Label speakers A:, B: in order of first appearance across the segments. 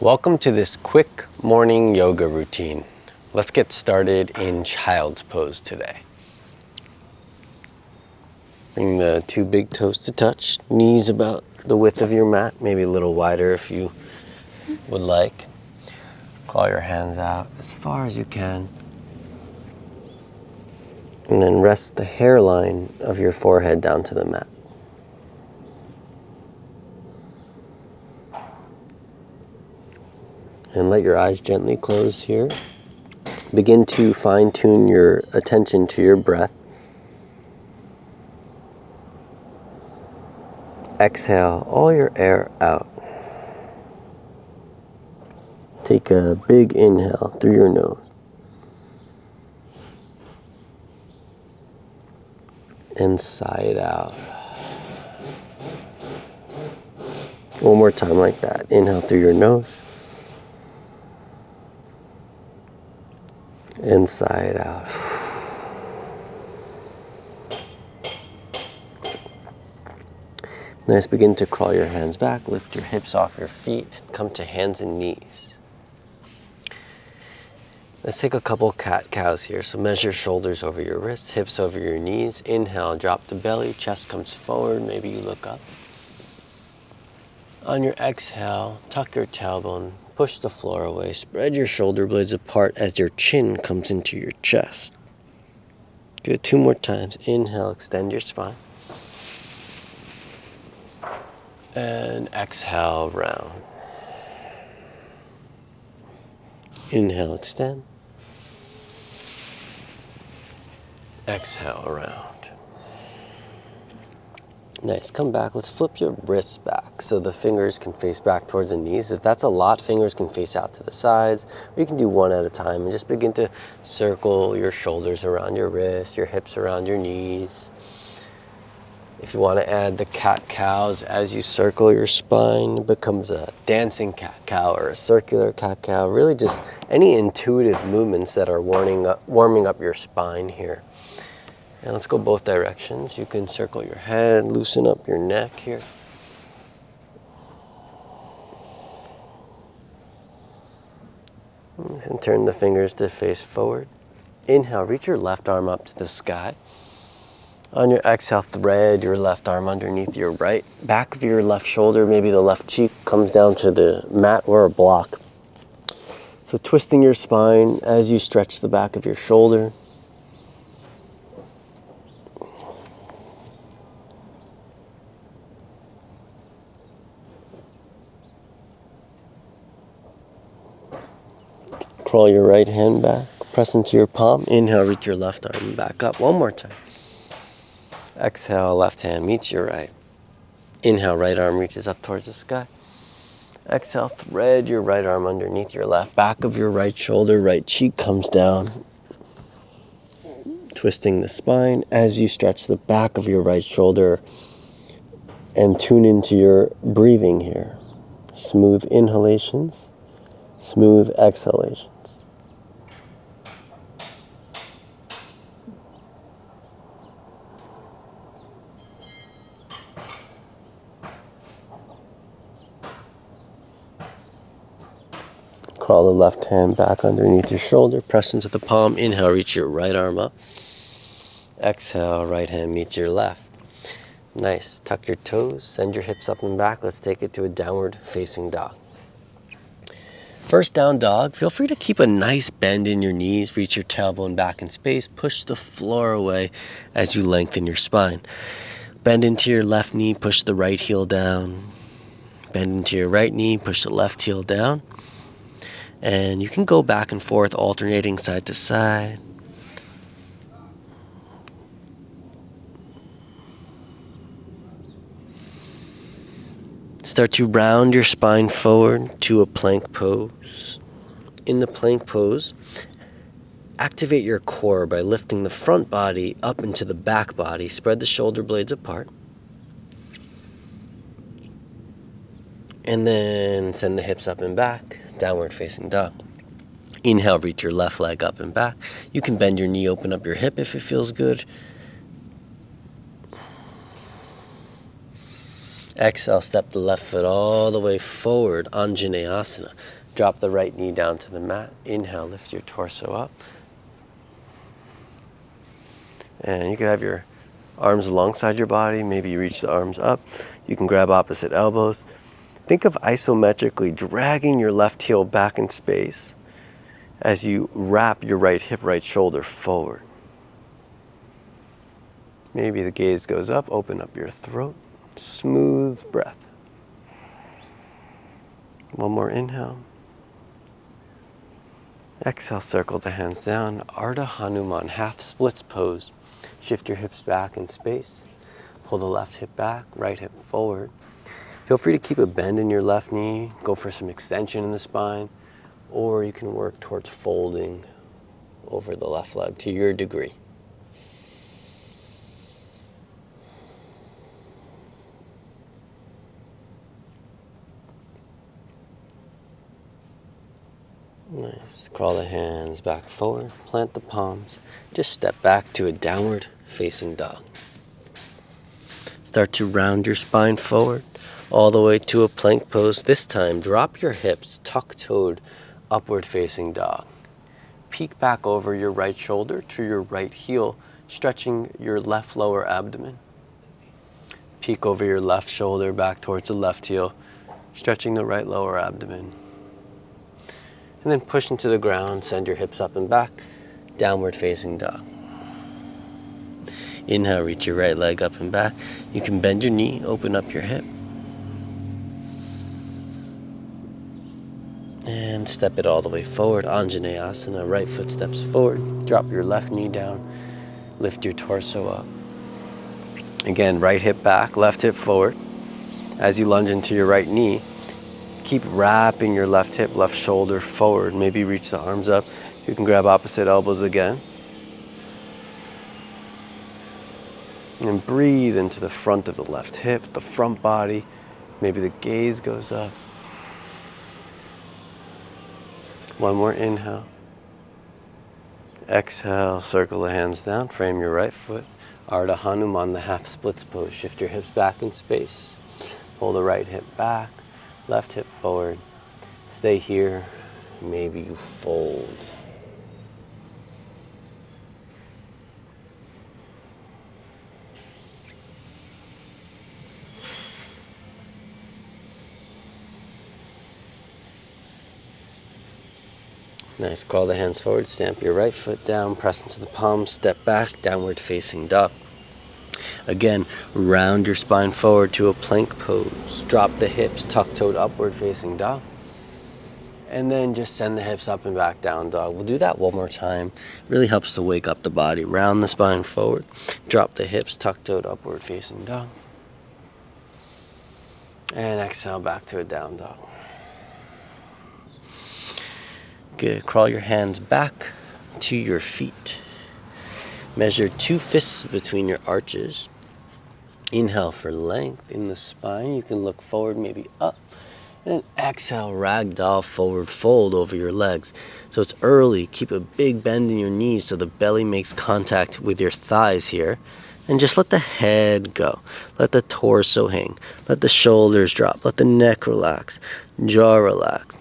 A: Welcome to this quick morning yoga routine. Let's get started in child's pose today. Bring the two big toes to touch, knees about the width of your mat, maybe a little wider if you would like. Claw your hands out as far as you can. And then rest the hairline of your forehead down to the mat. And let your eyes gently close here. Begin to fine-tune your attention to your breath. Exhale all your air out. Take a big inhale through your nose. And sigh it out. One more time like that. Inhale through your nose. And sigh it out. Nice. Begin to crawl your hands back, lift your hips off your feet, and come to hands and knees. Let's take a couple cat-cows here. So measure shoulders over your wrists, hips over your knees. Inhale, drop the belly, chest comes forward, maybe you look up. On your exhale, tuck your tailbone, push the floor away, spread your shoulder blades apart as your chin comes into your chest. Good, 2 more times. Inhale, extend your spine. And exhale, round. Inhale, extend. Exhale, round. Nice, come back. Let's flip your wrists back so the fingers can face back towards the knees. If that's a lot, fingers can face out to the sides. Or you can do one at a time and just begin to circle your shoulders around your wrists, your hips around your knees. If you want to add the cat-cows as you circle your spine, it becomes a dancing cat-cow or a circular cat-cow. Really just any intuitive movements that are warming up your spine here. And let's go both directions. You can circle your head, loosen up your neck here. And turn the fingers to face forward. Inhale, reach your left arm up to the sky. On your exhale, thread your left arm underneath your right. Back of your left shoulder, maybe the left cheek comes down to the mat or a block. So twisting your spine as you stretch the back of your shoulder. Crawl your right hand back, press into your palm. Inhale, reach your left arm back up. One more time. Exhale, left hand meets your right. Inhale, right arm reaches up towards the sky. Exhale, thread your right arm underneath your left. Back of your right shoulder, right cheek comes down. Twisting the spine as you stretch the back of your right shoulder and tune into your breathing here. Smooth inhalations, smooth exhalations. Crawl the left hand back underneath your shoulder, press into the palm. Inhale, reach your right arm up. Exhale, right hand meets your left. Nice. Tuck your toes, send your hips up and back. Let's take it to a downward facing dog. First down dog, feel free to keep a nice bend in your knees. Reach your tailbone back in space. Push the floor away as you lengthen your spine. Bend into your left knee, push the right heel down. Bend into your right knee, push the left heel down. And you can go back and forth, alternating side to side. Start to round your spine forward to a plank pose. In the plank pose, activate your core by lifting the front body up into the back body. Spread the shoulder blades apart. And then send the hips up and back, downward facing dog. Inhale, reach your left leg up and back. You can bend your knee, open up your hip if it feels good. Exhale, step the left foot all the way forward, Anjaneyasana. Drop the right knee down to the mat. Inhale, lift your torso up. And you can have your arms alongside your body. Maybe you reach the arms up. You can grab opposite elbows. Think of isometrically dragging your left heel back in space as you wrap your right hip, right shoulder forward. Maybe the gaze goes up, open up your throat. Smooth breath. One more inhale. Exhale, circle the hands down. Ardha Hanuman, half splits pose. Shift your hips back in space. Pull the left hip back, right hip forward. Feel free to keep a bend in your left knee. Go for some extension in the spine. Or you can work towards folding over the left leg to your degree. Nice. Crawl the hands back forward. Plant the palms. Just step back to a downward facing dog. Start to round your spine forward all the way to a plank pose. This time, drop your hips, tuck-toed, upward facing dog. Peek back over your right shoulder to your right heel, stretching your left lower abdomen. Peek over your left shoulder back towards the left heel, stretching the right lower abdomen. And then push into the ground, send your hips up and back, downward facing dog. Inhale, reach your right leg up and back. You can bend your knee, open up your hip. And step it all the way forward, Anjaneyasana, right foot steps forward. Drop your left knee down, lift your torso up. Again, right hip back, left hip forward. As you lunge into your right knee, keep wrapping your left hip, left shoulder forward. Maybe reach the arms up. You can grab opposite elbows again. And breathe into the front of the left hip, the front body. Maybe the gaze goes up. One more inhale. Exhale, circle the hands down, frame your right foot. Ardha Hanuman, the half splits pose. Shift your hips back in space. Pull the right hip back, left hip forward. Stay here. Maybe you fold. Nice. Crawl the hands forward, stamp your right foot down, press into the palms, step back, downward facing dog. Again, round your spine forward to a plank pose. Drop the hips, tuck-toed upward facing dog. And then just send the hips up and back down dog. We'll do that one more time. Really helps to wake up the body. Round the spine forward. Drop the hips, tuck-toed upward facing dog. And exhale back to a down dog. Good. Crawl your hands back to your feet. Measure 2 fists between your arches. Inhale for length in the spine. You can look forward, maybe up. And exhale, ragdoll forward fold over your legs. So it's early. Keep a big bend in your knees so the belly makes contact with your thighs here. And just let the head go. Let the torso hang. Let the shoulders drop. Let the neck relax. Jaw relax.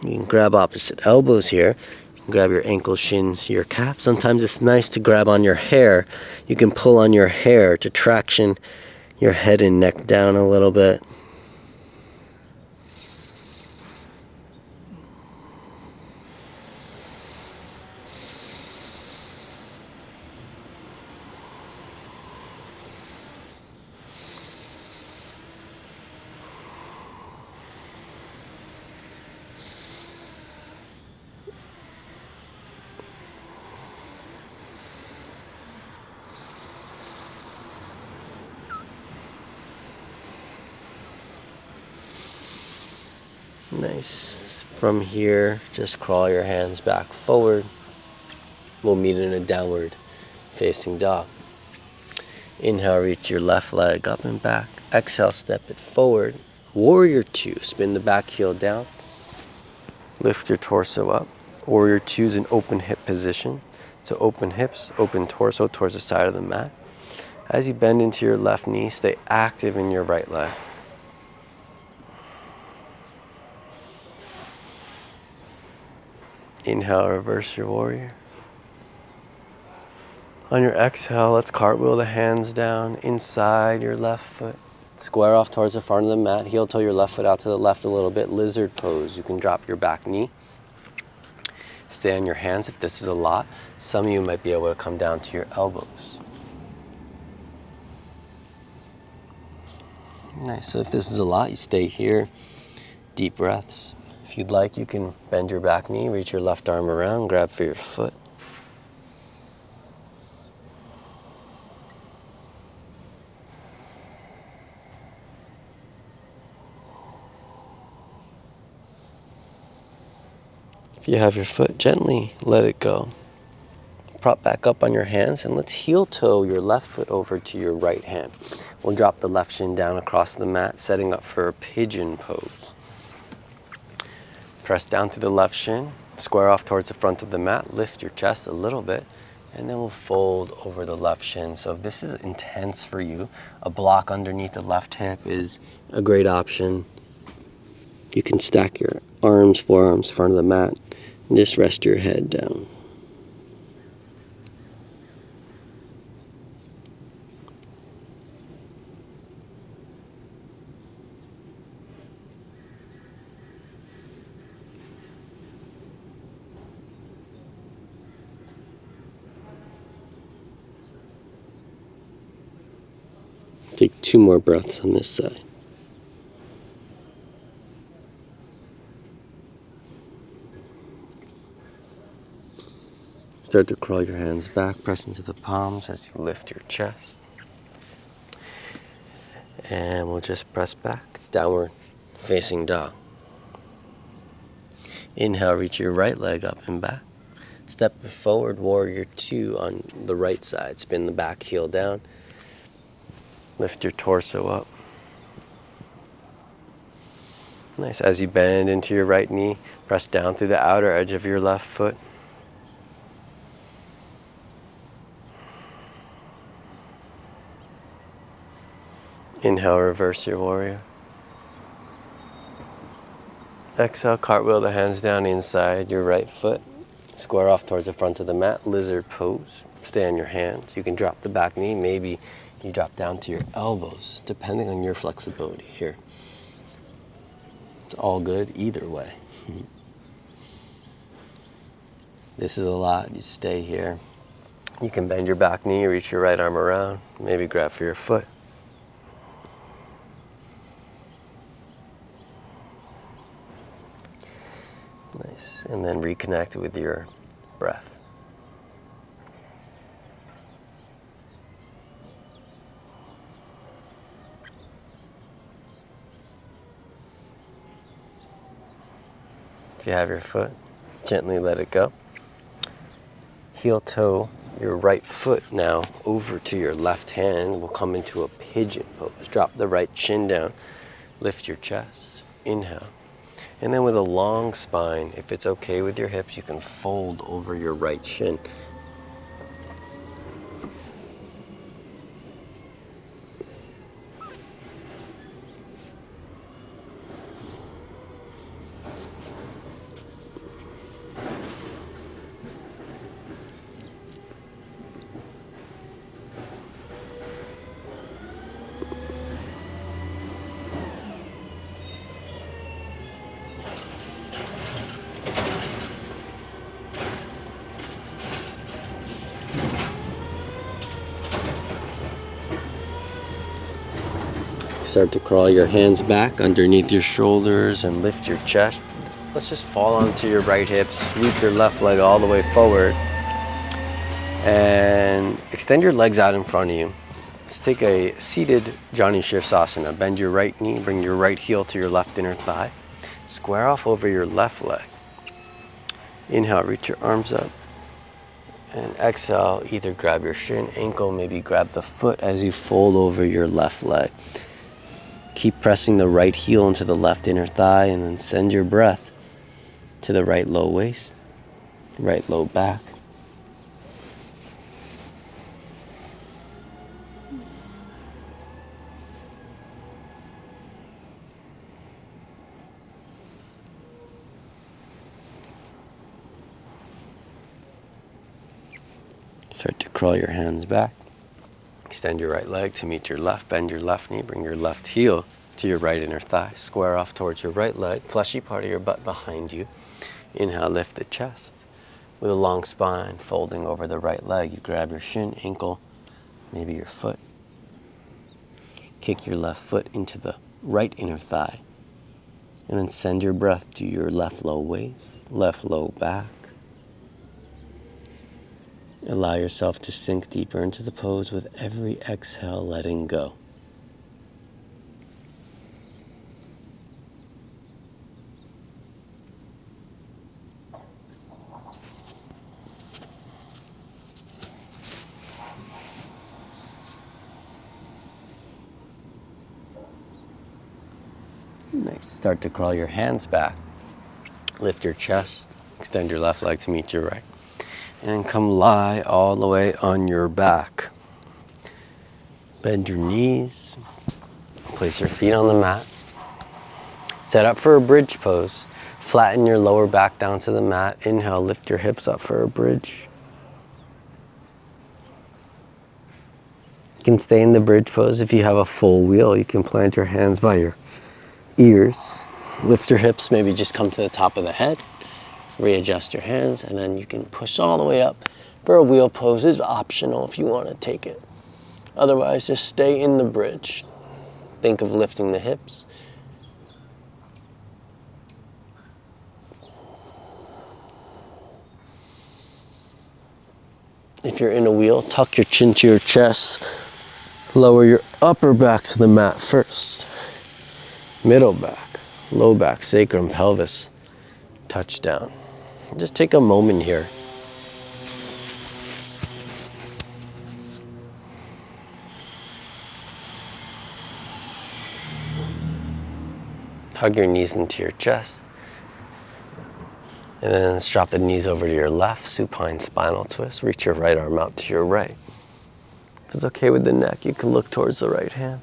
A: You can grab opposite elbows here. You can grab your ankles, shins, your calf. Sometimes it's nice to grab on your hair. You can pull on your hair to traction your head and neck down a little bit. Nice. From here, just crawl your hands back forward. We'll meet in a downward facing dog. Inhale, reach your left leg up and back. Exhale, step it forward. Warrior 2, spin the back heel down. Lift your torso up. Warrior 2 is an open hip position. So open hips, open torso towards the side of the mat. As you bend into your left knee, stay active in your right leg. Inhale, reverse your warrior. On your exhale, let's cartwheel the hands down inside your left foot. Square off towards the front of the mat. Heel toe your left foot out to the left a little bit. Lizard pose. You can drop your back knee. Stay on your hands if this is a lot. Some of you might be able to come down to your elbows. Nice. So if this is a lot, you stay here. Deep breaths. If you'd like, you can bend your back knee, reach your left arm around, grab for your foot. If you have your foot, gently let it go. Prop back up on your hands and let's heel toe your left foot over to your right hand. We'll drop the left shin down across the mat, setting up for a pigeon pose. Press down through the left shin, square off towards the front of the mat, lift your chest a little bit, and then we'll fold over the left shin. So if this is intense for you, a block underneath the left hip is a great option. You can stack your arms, forearms, front of the mat, and just rest your head down. Take 2 more breaths on this side. Start to crawl your hands back, press into the palms as you lift your chest. And we'll just press back, downward facing dog. Inhale, reach your right leg up and back. Step forward, warrior 2 on the right side. Spin the back heel down. Lift your torso up. Nice. As you bend into your right knee, press down through the outer edge of your left foot. Inhale, reverse your warrior. Exhale, cartwheel the hands down inside your right foot. Square off towards the front of the mat, lizard pose. Stay on your hands. You can drop the back knee. Maybe you drop down to your elbows, depending on your flexibility here. It's all good either way. This is a lot. You stay here. You can bend your back knee, reach your right arm around, maybe grab for your foot. Nice. And then reconnect with your breath. If you have your foot, gently let it go. Heel toe your right foot now over to your left hand. We'll come into a pigeon pose. Drop the right chin down. Lift your chest. Inhale. And then with a long spine, if it's okay with your hips, you can fold over your right shin. Start to crawl your hands back underneath your shoulders and lift your chest. Let's just fall onto your right hip, sweep your left leg all the way forward, and extend your legs out in front of you. Let's take a seated Jani Shirsasana. Bend your right knee, bring your right heel to your left inner thigh. Square off over your left leg. Inhale, reach your arms up. And exhale, either grab your shin, ankle, maybe grab the foot as you fold over your left leg. Keep pressing the right heel into the left inner thigh and then send your breath to the right low waist, right low back. Start to crawl your hands back. Extend your right leg to meet your left. Bend your left knee. Bring your left heel to your right inner thigh. Square off towards your right leg. Fleshy part of your butt behind you. Inhale, lift the chest. With a long spine, folding over the right leg, you grab your shin, ankle, maybe your foot. Kick your left foot into the right inner thigh. And then send your breath to your left low waist, left low back. Allow yourself to sink deeper into the pose with every exhale, letting go. Nice. Start to crawl your hands back. Lift your chest. Extend your left leg to meet your right. And come lie all the way on your back. Bend your knees. Place your feet on the mat. Set up for a bridge pose. Flatten your lower back down to the mat. Inhale, lift your hips up for a bridge. You can stay in the bridge pose. If you have a full wheel, you can plant your hands by your ears. Lift your hips, maybe just come to the top of the head. Readjust your hands, and then you can push all the way up. For a wheel pose is optional if you want to take it. Otherwise, just stay in the bridge. Think of lifting the hips. If you're in a wheel, tuck your chin to your chest. Lower your upper back to the mat first. Middle back, low back, sacrum, pelvis, touch down. Just take a moment here. Hug your knees into your chest. And then let's drop the knees over to your left, supine spinal twist. Reach your right arm out to your right. If it's okay with the neck, you can look towards the right hand.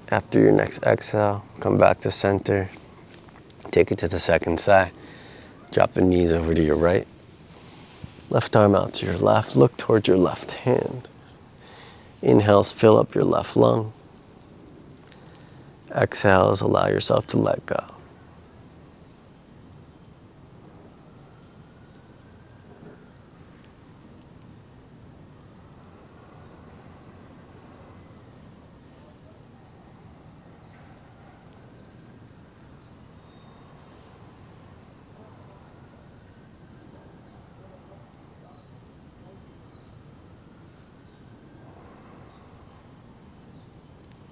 A: After your next exhale, come back to center. Take it to the second side. Drop the knees over to your right. Left arm out to your left. Look towards your left hand. Inhales, fill up your left lung. Exhales, allow yourself to let go.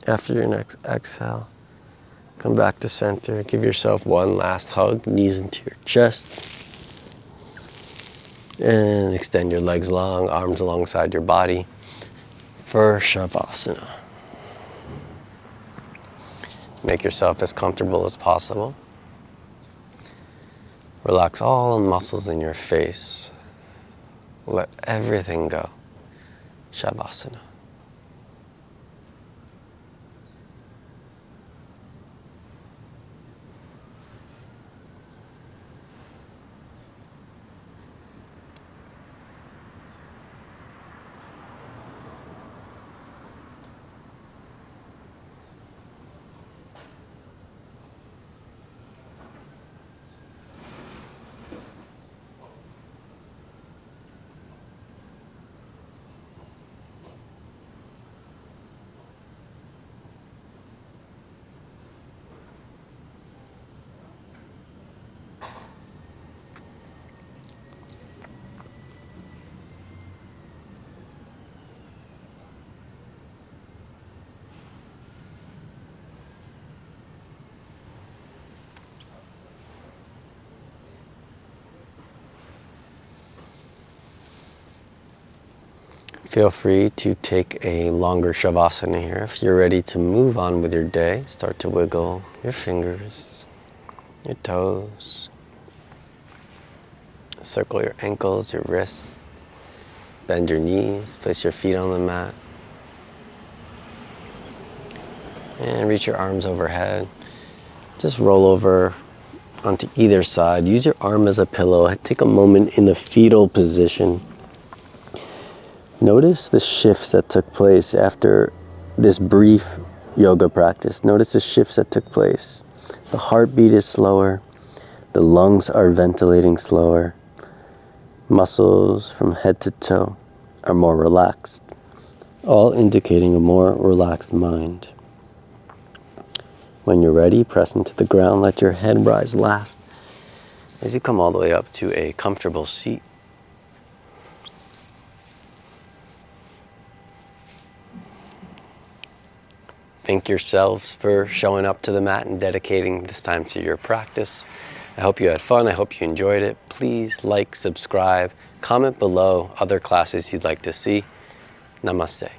A: After your next exhale, come back to center. Give yourself one last hug, knees into your chest. And extend your legs long, arms alongside your body for Shavasana. Make yourself as comfortable as possible. Relax all the muscles in your face. Let everything go. Shavasana. Feel free to take a longer Shavasana here. If you're ready to move on with your day, start to wiggle your fingers, your toes. Circle your ankles, your wrists. Bend your knees, place your feet on the mat. And reach your arms overhead. Just roll over onto either side. Use your arm as a pillow. Take a moment in the fetal position. Notice the shifts that took place after this brief yoga practice. Notice the shifts that took place. The heartbeat is slower. The lungs are ventilating slower. Muscles from head to toe are more relaxed, all indicating a more relaxed mind. When you're ready, press into the ground. Let your head rise last as you come all the way up to a comfortable seat. Thank yourselves for showing up to the mat and dedicating this time to your practice. I hope you had fun. I hope you enjoyed it. Please like, subscribe, comment below other classes you'd like to see. Namaste.